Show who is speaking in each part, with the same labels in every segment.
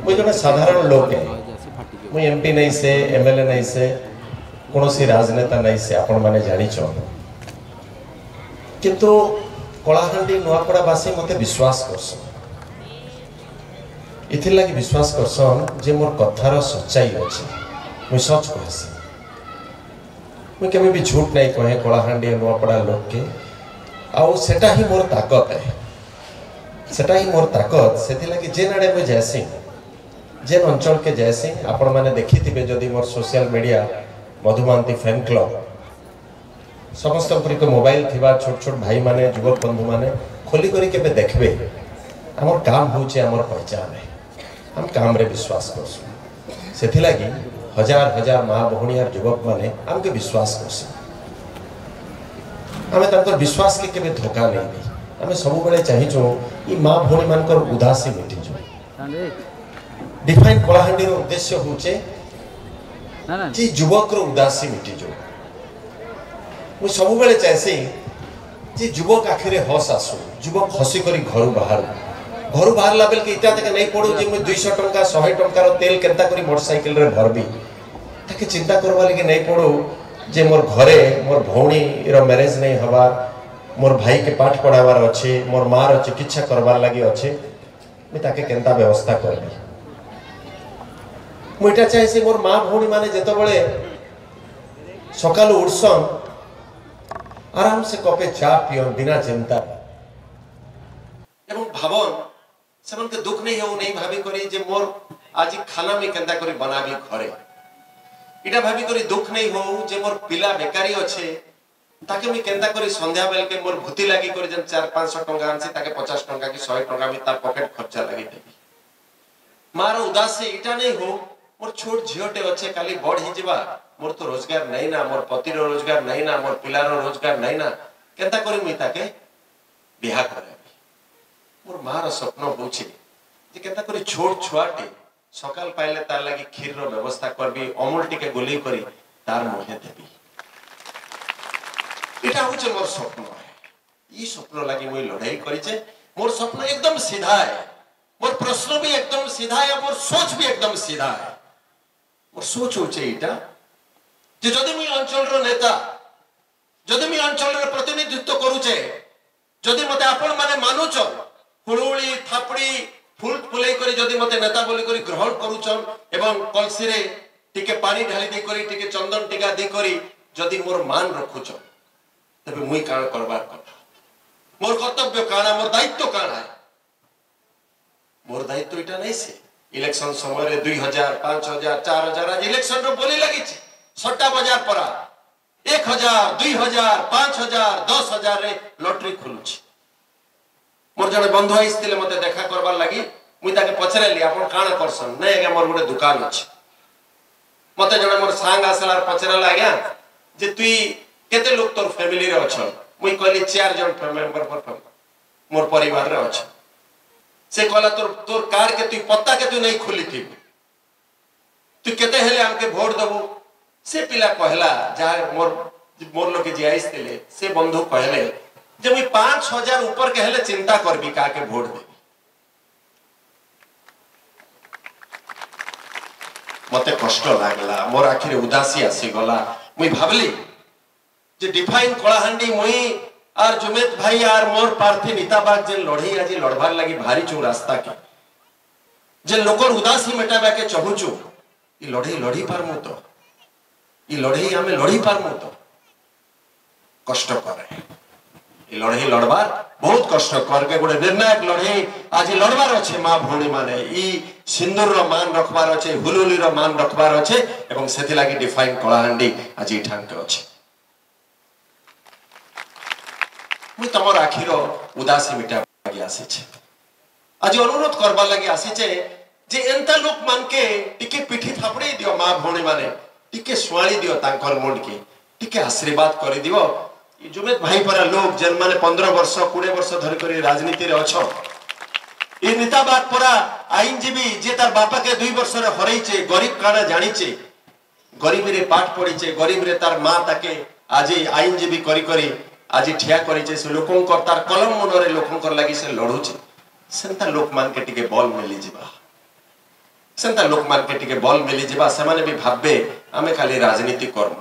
Speaker 1: मुझे जड़े साधारण लोक है मुझे एमपी नहीं से एमएलए नहीं से कौन सी राजनेता नहीं से आपण मैंने जानिच किंतु कलाहांडी नुआपड़ावासी मते विश्वास करसन इथिर लगी विश्वास करसन जे मोर कथार सच्चाई अच्छी मुझे सच कहसी मुझे केमी भी झूठ नहीं कहे कलाहांडी नुआपड़ा लोक के आउ सेटा ही मोर ताकत है सेटा ही मोर ताकत से लगी जेन आड़े मुझे जैसी जेन अंचल के जैसी आपण मैंने देखी थे जदि मोर social media Madhumanti fan club समस्त मोबाइल थिबा छोट छोट भाई माने युवक बंधु माने खोली करी केबे देखबे हमर काम होचे हमर पहचान है हम काम रे विश्वास करसु सेथि लागि हजार हजार मां बहणी आर युवक माने हमके विश्वास करसु हमें तंकर विश्वास के केबे धोखा नहीं दी हमें सब बेले चाहि जो ई मां बहणी मानकर उदासी मिटि जो डिफाइन कलाहांडी रो उद्देश्य होचे कि युवक रो उदासी मिटि जो मु सब बेले चाहसी जे युवक आखिरे हस आसु युवक हसी करी घर बाहर बेल के इटा तक नहीं पड़ू जे मु 200 टंका 100 टंका रो तेल केनता करी मोटरसाइकिल रे भरबी ताके चिंता करबा लगे नहीं पड़ू जे मोर घरे मोर भौणी रो मैरिज नहीं हवा मोर भाई के पाठ पढ़ावार अच्छे मोर माँ रो चिकित्सा करबार लगे अच्छे मैं ताके केनता व्यवस्था करबी मुझे चाहे मोर माँ भौणी माने जेतो बळे सकाल उठसन आराम से कपे चा पियन बिना चिंता एवं भावन सेमन के दुख नहीं हो नहीं भाभी करी जे मोर आज खाना में केनता करी बनाबी घरे इटा भाभी करी दुख नहीं हो जे मोर पिला बेकारी अच्छे ताके मी केनता करी संध्या बेल के मोर भूति लागी करी जन 400-500 टंका आनसी ताके 50 टंका की 100 टंका में तार पॉकेट खर्चा लगी देबी मार उदासी इटा नहीं हो मोर छोट झियोटे अच्छे काली बड़ ही जिबा मोर तो रोजगार नहीं ना मोर पति रो रोजगार नहीं ना मोर पिला रो रोजगार नहीं ना केनता करी मुई ताके बिहा करबी मोर मां रो स्वप्न होछि जे केनता करी छोट छुआटे सकाल पाइले तार लागि खीर रो व्यवस्था करबी अमूल टिके गोली करी तार मुहे देबी इटा होचे मोर स्वप्न है ई स्वप्न लागि मुई लड़ाई करी छे मोर स्वप्न एकदम सीधा है मोर प्रश्न भी एकदम सीधा है मोर सोच भी एकदम सीधा है मोर सोच होचे इटा जे जदि मी अंचल रो नेता जदि मी अंचल रो प्रतिनिधित्व करूचे जदि मते आपण माने मानुच हुळुळी थापड़ी फुल फुलै करी जदि मते नेता बोली करी ग्रहण करूचन एवं कलसी रे टिके पानी ढाली दे करी टिके चंदन टिका दे करी जदि मोर मान रखुच तबे मुई काण करबार कथा मोर कर्तव्य काणा मोर दायित्व काणा मोर दायित्व इटा नहीं से इलेक्शन समय रे 2000 5000 4000 आज इलेक्शन रो बोली लगी छी सट्टा बाजार परा 1000 2000 5000 10000 रे लॉटरी खुलुची मोर जने बंधु आइसतिले मते देखा करबार लागि मुई ताके पचरेली आपण काना करसन नै आगे मोर गोटे दुकान अछि मते जने मोर सांग आसलार पचरेला आज्ञा जे तुई केते लोग तोर फैमिली रे अछ मुई कहली 4 जन मेंबर पर मोर परिवार रे अछ से कहला तोर कार के तू पत्ता के तू नहीं खोली थी तू केते हेले हमके वोट दबो से पिला कहला जा मोर लोग जे आइसतिले से बंधु कहले जे मुई 5000 ऊपर के हेले चिंता करबी का के वोट देबी मते कष्ट लागला मोर आखिरे उदासी आसी गला मुई भाबली जे डिफाइन कलाहांडी मुई आर जुमेत भाई आर मोर पार्थी नीताबाग जे लड़ई आज लड़बार लगी भारी चो रास्ता के जे लोकर उदासी मेटाबा के चाहूचु ई लड़ई लड़ी पारमु तो ई लड़ई हमें लड़ी पारमु तो कष्ट करे ई लड़ई लड़बार बहुत कष्ट करके गोटे निर्णायक लड़ई आज लड़बार अच्छे मां भौणी माने ई सिंदूर रो मान रखबार अच्छे हुलुली रो मान रखबार अच्छे एवं सेति लागि डिफाइन कलाहांडी आज ई ठांके अच्छे मुई तमर आखिर उदासी मिटा लगी आसी छे आज अनुरोध करबा लगी आसी छे जे एंता लोक मान के टिके पिठी थापड़ी दियो मां भौणी माने टिके सुआली दियो तांकर मुंड के टिके आशीर्वाद करि दियो ई जुमेत भाई परा लोग जन माने 15 वर्ष 20 वर्ष धरि करी राजनीति रे अछो ई नीताबाग परा आईनजीबी जे तार बापा के 2 वर्ष रे हरई छे गरीब काना जानी छे गरीब रे पाठ पढ़ी छे गरीब रे तार मां ताके आज आईनजीबी करी करी आज ठिया करी से लोकों को तार कलम मनरे लोकों को लगी से लड़ू सेंता लोक मान के टिके बल मिली जिबा सेंता लोक मान के टिके बल मिली जिबा से माने भी भाबे आमे खाली राजनीति करम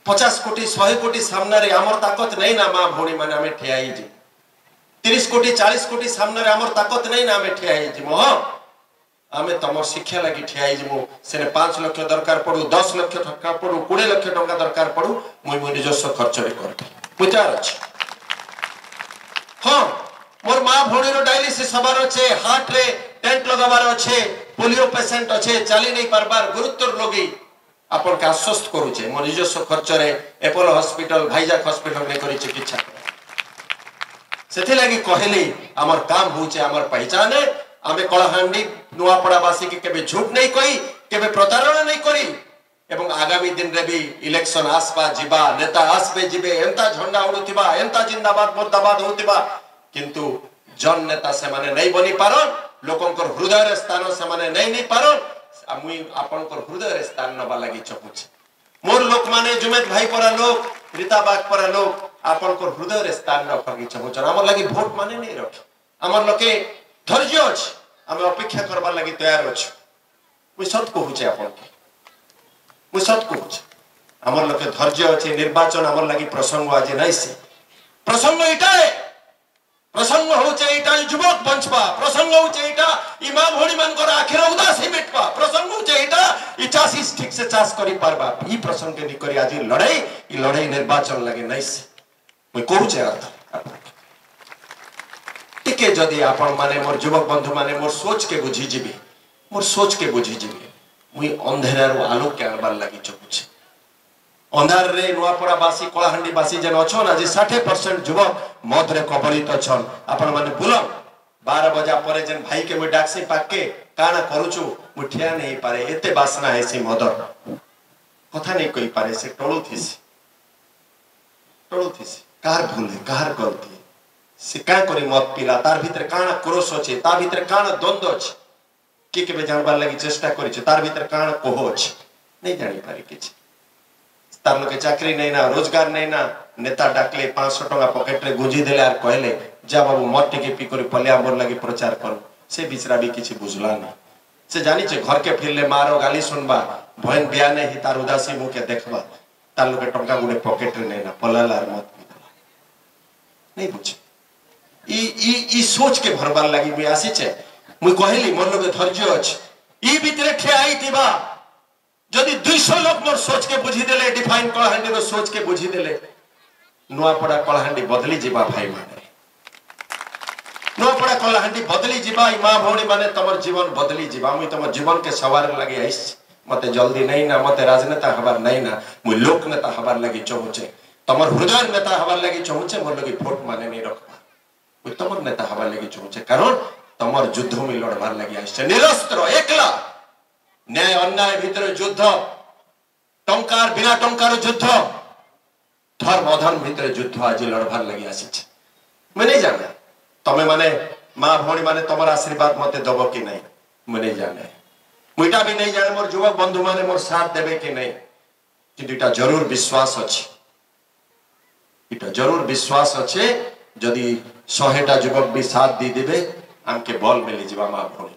Speaker 1: 50 कोटी 100 कोटी सामने रे हमर ताकत नहीं ना मां भोणी माने आमे ठियाई जी 30 कोटी 40 कोटी सामने रे हमर ताकत नहीं ना आमे ठियाई जी मोह आमे तमर शिक्षा लागि ठियाई जी मु सेने 5 लाख दरकार पड़ू 10 लाख दरकार पड़ू 20 लाख टका दरकार पड़ू मुई मो निजस्व खर्च रे करबी बुझार अछि हां मोर मां भोणी रो डायलिसिस हबार अछि हार्ट रे टेंट लगाबार अछि पोलियो पेशेंट अछि चली नहीं परबार गुरुत्वर लोगी अपन का आश्वस्त करूचे मो निजस्व खर्च रे एपोलो हॉस्पिटल भाईजाक हॉस्पिटल में करी चिकित्सा सेथि लागि कहली हमर काम होचे हमर पहचान है आमे कलाहांडी नुआपड़ा वासी के केबे झूठ नहीं कही केबे प्रतारणा नहीं करी एवं आगामी दिन रे भी इलेक्शन आसबा जिबा नेता आसबे जिबे एंता झंडा उडुतिबा एंता जिंदाबाद मुर्दाबाद होतिबा किंतु जन नेता से माने नहीं बनी पारन लोकंकर हृदय स्थान से माने नहीं पारन मुई आपनकर हृदय स्थान नबा लागि चहुचे मोर लोक माने जुमेद भाई परा लोक रीता बाग परा लोक आपनकर हृदय स्थान न फगी चहुचे हमर लागि वोट माने नहीं रख हमर लोके धैर्य अछि हम अपेक्षा करबा लागि तैयार अछि मुई सत कहूचे आपन के मुई सत कहूचे हमर लोके धैर्य अछि निर्वाचन हमर लागि प्रसंग आज नहीं से प्रसंग इटाए प्रसंग होचे इटा युवक बंचबा प्रसंग होचे इटा इमा भोणी मनकर आखिर उदासी मिटबा प्रसंग होचे इटा इचासी ठीक से चाष करी पारबा ई प्रसंग के निकरी आज लड़ाई ई लड़ाई निर्वाचन लगे नहीं से मुई कहूचे अर्थ टिके जदी आपण माने मोर युवक बंधु माने मोर सोच के बुझी जिबे मोर सोच के बुझी जिबे मुई अंधेरारो आलोक के आनबार लागि चकुचे अंधार रे नुआपड़ा वासी कलाहांडी वासी जन अछन आज 60% युवक मद रे कबलित छन आपण माने बुलम 12 बजा परे जन भाई के मुई डाक्सी पाके काना करूछु मुठिया नहीं पारे एते वासना है सी मदर कथा नहीं कहि पारे से टळू थिसी कार भूल है कार गलती से का करी मत पिला तार भीतर काना क्रोश अछि तार भीतर काना द्वंद्व अछि के केबे जानबार लागि चेष्टा करि छ तार भीतर काना कोह अछि नहीं जानि पारे किछ तार लोके चाकरी नहीं ना रोजगार नहीं ना नेता डाकले 500 टका पॉकेट रे गुंजी देले आर कहले जा बाबू मत टिके पी करी पलिया मोर लागि प्रचार करू से बिचरा भी किछि बुझला नहीं से जानि छे घर के फिरले मारो गाली सुनबा भयन बियाने ही तार उदासी मुख के देखबा तार लोके टका गुडे पॉकेट रे नहीं ना पलाला आर मत नहीं बुझ ई सोच के भरबार लागि मुई आसी छे मुई कहली मोर लोके धैर्य अछि ई भीतर ठेआई दिबा जदि 200 लोग मोर सोच के बुझी देले डिफाइन कलाहांडी रो सोच के बुझी देले नुआपड़ा कलाहांडी बदली जिबा भाई माने नुआपड़ा कलाहांडी बदली जिबा ई मां भौणी माने तमर जीवन बदली जिबा मुई तमर जीवन के सवार लागि आइस मते जल्दी नहीं ना मते राजनेता हबार नहीं ना मुई लोक नेता हबार लागि चहुचे तमर हृदय नेता हबार लागि चहुचे मोर लागि वोट माने नहीं रखबा मुई तमर नेता हबार लागि चहुचे कारण तमर युद्ध में लड़बार लागि आइस निरस्त्र एकला न्याय अन्याय भीतर युद्ध टंकार बिना टंकार युद्ध धर्म अधर्म भीतर युद्ध आज लड़बार लगी आसी मैं नहीं जाने तमे माने मां भौणी माने तमर आशीर्वाद मते दबो कि नहीं मैं नहीं जाने मुइटा भी नहीं जाने मोर युवक बंधु माने मोर साथ देबे कि नहीं कि दुटा जरूर विश्वास अछि इटा जरूर विश्वास अछि जदी 100टा युवक भी साथ दी देबे हमके बल मिली जीवा मां भौणी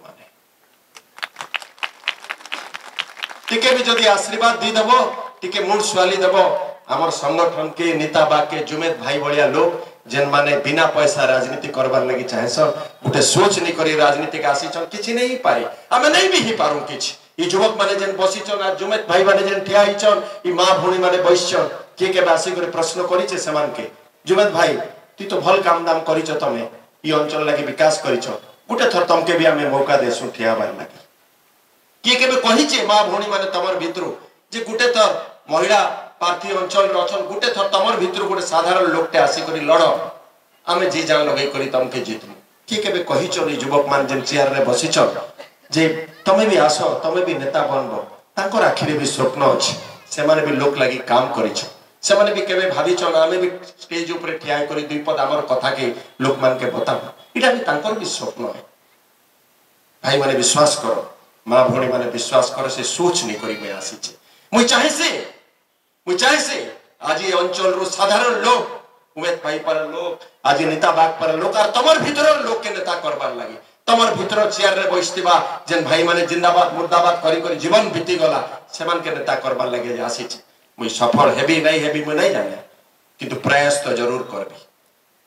Speaker 1: टिके भी जदि आशीर्वाद दी देबो टिके मूड स्वाली देबो हमर संगठन के नेता बा के जुमेद भाई बलिया लोग जेन माने बिना पैसा राजनीति करबार लागि चाहे स गुटे सोच नहीं करी राजनीति का आसी छन किछि नहीं पारे हमें नहीं भी पारू किछि ई युवक माने जेन बसी छन आ जुमेद भाई माने जेन ठियाई छन ई मां भौणी माने बसी छन के बासी करे प्रश्न करी छे समान के जुमेद भाई तू तो भल काम दाम करी छ तमे ई अंचल लागि विकास करी छ गुटे थर तमके भी हमें मौका देसु ठियाबार लागि के केबे कहि छे मां भौणी माने तमर भितरु जे गुटे थर महिला पार्थी अंचल रचन गुटे थर तमर भितरु गुटे साधारण लोकटे आसी करी लड़ आमे जी जान लगई करी तमके जीतु के केबे कहि छ युवक मान जेन चेयर रे बसी छ जे तमे भी आसो तमे भी नेता बनबो तांकर आखिरे भी स्वप्न अछि से माने भी लोक लागि काम करि छ से माने भी केबे भाबी छ आमे भी स्टेज ऊपर ठिया करी दुई पद हमर कथा के लोक मान के बता इटा भी तांकर भी स्वप्न है भाई माने विश्वास करो मां भौणी माने विश्वास करे से सोच नहीं करी मैं आसी छे मुई चाहे से आज ये अंचल रो साधारण लोग उमेद भाई पर लोग आज नेता बाग पर लोग और तमर भीतर लोग के नेता करबार लागि तमर भीतर चेयर रे बसतिबा जेन भाई माने जिंदाबाद मुर्दाबाद करी करी जीवन बीती गला सेमान के नेता करबार लगे जे आसी मुई सफल हेबी नहीं हेबी मुई नहीं जाने किंतु प्रयास तो जरूर करबी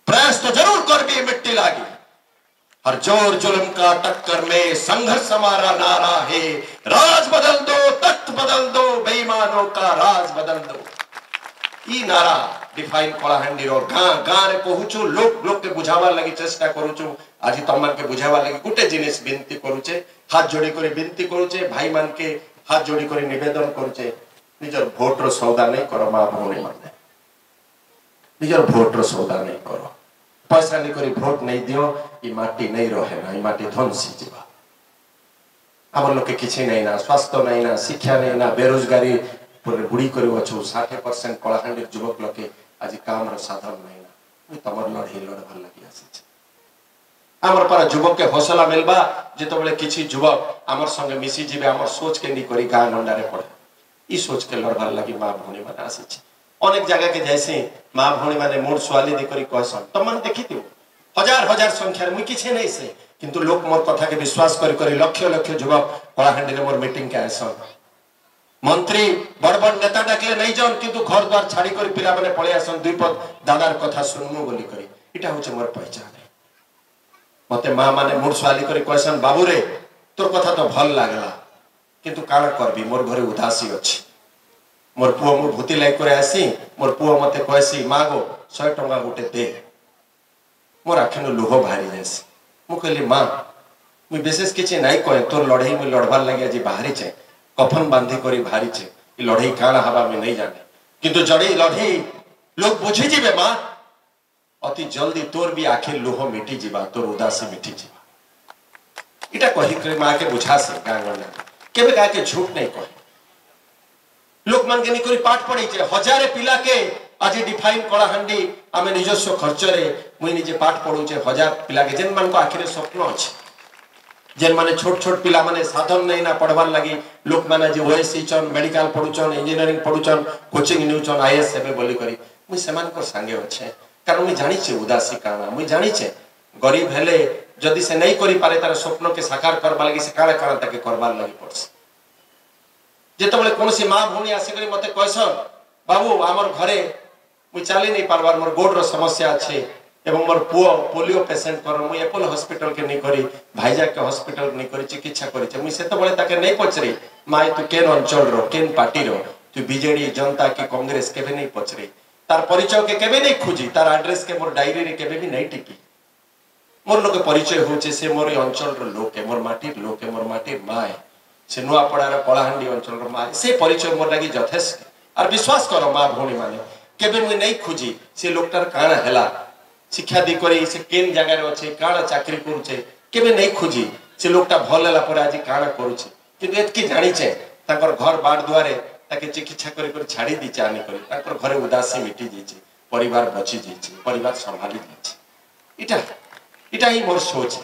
Speaker 1: प्रयास तो जरूर करबी मिट्टी लागी हर जोर जुल्म का टक्कर में संघर्ष हमारा नारा है राज बदल दो तख्त बदल दो बेईमानों का राज बदल दो ई नारा डिफाइन कलाहांडी रो गां गां रे कहूछु लोक के बुझावा लगी चेष्टा करूछु आज तमन के बुझावा लगी गुटे जिनिस विनती करूचे हाथ जोड़ी करे विनती करूचे भाई मान के हाथ जोड़ी करे निवेदन करूचे निजर भोट रो सौदा नहीं करो मां भौणी माने निजर भोट रो सौदा नहीं करो पैसा नहीं करी भोट नहीं दियो ई माटी नहीं रहे ना ई माटी ध्वंसी जीवा हमर लोग के किछि नहीं ना स्वास्थ्य नहीं ना शिक्षा नहीं ना बेरोजगारी पूरे बुढ़ी कर 60% कलाहांडी युवक लोग आज काम रो साधन नहीं ना तमर लड़े लड़बार लगी आसी आमर पर युवक के हौसला मिलबा जिते बले किछि युवक आमर संगे मिसी जीवे आमर सोच के नहीं करी गां गंडा रे पड़े ई सोच के लड़बार लगी मां भौणी माने आसी अनेक जगह के जैसे मां भौणी माने मोर स्वाली दी करी कहसन त मन देखिथियो हजार हजार संख्या रे मुई किछि नहीं से किंतु लोक मोर कथा के विश्वास करी करी लक्ष लक्ष युवक कलाहांडी रे मोर मीटिंग के आसन मंत्री बड़ बड़ नेता डाकले नहीं जान किंतु घर द्वार छाड़ी करी पिला माने पळे आसन दुई पद दादार कथा सुनमु बोली करी इटा होचे मोर पहचान है मते मां माने मोर स्वाली करी कहसन बाबू रे तोर कथा तो भल लागला किंतु काना करबी मोर घरे उदासी अछि मोर पुओ मो भूति लाई करे आसी मोर पुओ मते कहसी मागो 100 टंका गुटे दे मोर आखिनो लोह भारी जैसी मु कहली मां मु विशेष किछि नाही कहे तोर लड़ाई मु लड़बार लागि आज बाहरी छे कफन बांधी करी भारी छे ई लड़ाई काना हवा में नहीं जाने किंतु जड़ी लड़ाई लोग बुझी जीवे मां अति जल्दी तोर भी आखिर लोह मिटी जीवा तोर उदासी मिटी जीवा इटा कहि करे मां के बुझा से गांगना केबे का के झूठ नहीं कहे लोक मान के निकरी पाठ पढ़ी छे हजारे पिला के आज डिफाइन कलाहांडी आमे निजस्व खर्च रे मुई निजे पाठ पढू छे हजार पिला के जेन मान को आखिर स्वप्न अछि जेन माने छोट छोट पिला माने साधन नहीं ना पढ़वार लगी लोक माने जे ओएससी चन मेडिकल पढुचन इंजीनियरिंग पढुचन कोचिंग न्यूचन आईएएस एबे बोली करी मुई समान को संगे अछि कारण मुई जानि छे उदासी काना मुई जानि छे गरीब हेले जदी से नहीं करी पारे तार स्वप्न के साकार करबा लगी से काना काना ताके करबार लगी पड़स जेते बेले कोनसी मां भौणी आसी करी मते कहसन बाबू हमर घरे मुई चाली नहीं पारबार मोर गोड रो समस्या अछि एवं मोर पुओ पोलियो पेशेंट कर मुई एपोलो हॉस्पिटल के नहीं करी भाईजा के हॉस्पिटल नहीं करी चिकित्सा करी छे मुई सेते बेले ताके नहीं पचरी माय तू केन अंचल रो केन पार्टी रो तू बीजेडी जनता की कांग्रेस केबे नहीं पचरी तार परिचय के केबे नहीं खोजी तार एड्रेस के मोर डायरी रे केबे भी नहीं टिकी मोर लोग परिचय होचे से मोर अंचल रो लोक के मोर माटीर माय से नुआपड़ार कलाहांडी अंचल रो माय से परिचय मोर लागि यथेष्ट और विश्वास करो मां भौणी माने केबे मुई नहीं खोजी से लोकटार काना हैला शिक्षा दी करी से केन जगह रे अछि काना चाकरी करूचे केबे नहीं खोजी से लोकटा भल हैला पर आज काना करूचे किंतु एतकी जानि छे ताकर घर बाड़ दुआरे ताके चिकित्सा करी करी छाड़ी दी चानी करी ताकर घरे उदासी मिटी जेछि परिवार बची जेछि परिवार संभाली जेछि इटा ही मोर सोच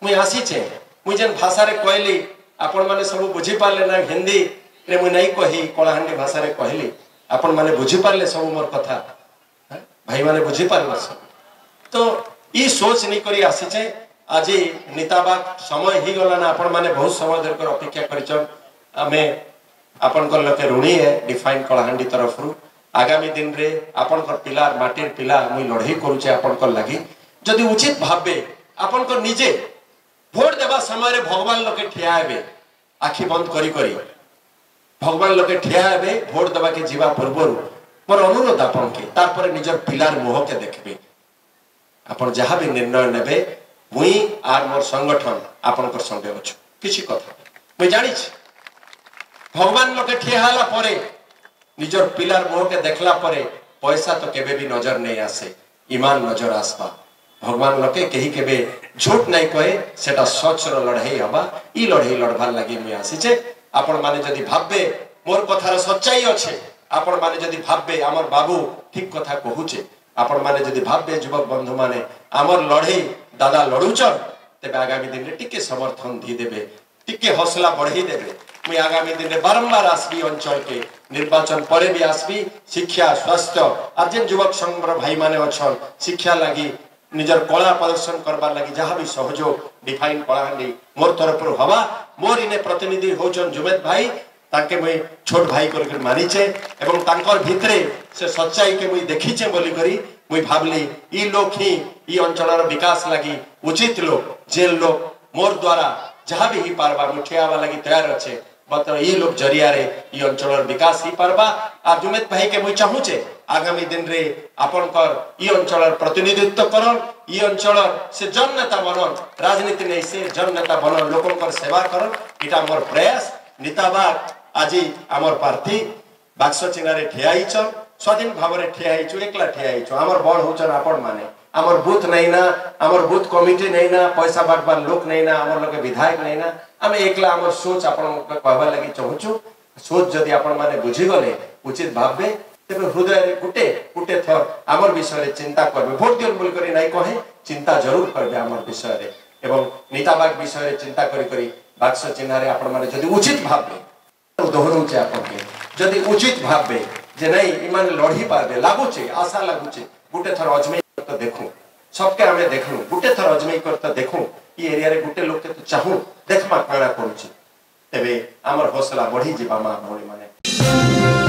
Speaker 1: मुई आसी छे मुई जन भाषा रे कहली आपण माने सब बुझी पाले ना हिंदी रे मुई नहीं कही कलाहांडी भाषा रे कहली आपण माने बुझी पाले सब मोर कथा भाई माने बुझी पाले सब तो ई सोच नहीं करी आसी छे आज नेताबा समय ही गला ना आपण माने बहुत समय धर कर अपेक्षा करिछन आमे आपण कर लके ऋणी है डिफाइन कलाहांडी तरफ रु आगामी दिन रे आपण कर पिला माटीर पिला मुई लड़ाई करूचे आपण कर लागि जदि उचित भाबे आपण कर निजे भोट देबा समय रे भगवान लके ठिया हेबे आखि बंद करी करी भगवान लके ठिया हेबे भोट देबा के जीवा पूर्वरु मोर अनुरोध आपण के तार पर निजर पिलार मुह के देखबे आपण जहां भी निर्णय नेबे मुई आर मोर संगठन आपण कर संगे अछि किछि कथा मुई जानि छी भगवान लोके ठेहाला परे निजर पिलार मुह के देखला परे पैसा तो केबे भी नजर नहीं आसे ईमान नजर आसबा भगवान लोके कही केबे झूठ नहीं कहे सेटा सच रो लड़ाई हबा ई लड़ाई लड़बार लागि मुई आसी छे आपण माने जदी भाबबे मोर कथार सच्चाई अछि आपण माने जदी भाबबे हमर बाबू ठीक कथा कहूचे आपण माने जदी भाबबे युवक बंधु माने हमर लड़ाई दादा लड़ुचन तेबे आगामी दिन रे टिके समर्थन दी देबे टिके हौसला बढ़ी देबे मुई आगामी दिन रे बारंबार आसबी अंचल के निर्वाचन परे भी आसबी शिक्षा स्वास्थ्य और जेन युवक संघ भाई माने अछन शिक्षा लागि निजर कला प्रदर्शन करबार लगी जहाँ भी सहयोग डिफाइन कलाहांडी मोर तरफ हवा मोर इने प्रतिनिधि होचन जुमेद भाई ताके मुई छोट भाई कर मानिचे एवं तांकर भितरे से सच्चाई के मुई देखिचे बोली करी मुई भाबली ई लोक ही ई अंचलर विकास लगी उचित लोक जे लोक मोर द्वारा जहाँ भी ही पारबा मुठियावा लगी तैयार अच्छे बता ये लोग जरिया रे ये अंचलर विकास ही पारबा आ जुमेद भाई के मुई चाहूचे आगामी दिन रे आपन कर ये अंचलर प्रतिनिधित्व करन ये अंचलर से जन नेता बनन राजनीति नहीं से जन नेता बनन लोकन कर सेवा करन इटा मोर प्रयास निताबाग आज आमर प्रार्थी बाक्स चिन्ह रे ठियाइछन स्वाधीन भाव रे ठियाइछु एकला ठियाइछु आमर बड़ होचन आपन माने आमर बूथ नहीं ना आमर बूथ कमिटी नहीं ना पैसा बांटबार लोक नहीं ना आमर लोके विधायक नहीं ना आम एकला आमर सोच आपन कहबा लगी चाहूछु सोच जदि आपन माने बुझी गले उचित भाबे तेबे हृदय रे गुटे गुटे थर आमर विषय रे चिंता करबे भोट दियन बोल करी नहीं कहे चिंता जरूर करबे आमर विषय रे एवं नेताबाग विषय रे चिंता करी करी बाक्स चिन्ह रे आपन माने जदि उचित भाबे दोहरौचे आपन के जदि उचित भाबे जे नहीं इमान लड़ी पाबे लागुचे आशा लागुचे गुटे थर अजमे तो देखूं सबके हमें देखूं गुटे थर अजमे करता देखूं ई एरिया रे गुटे लोक के तो चाहूं देखमा काना करूची तबे हमर हौसला बढ़ी जीवा मा भोली माने।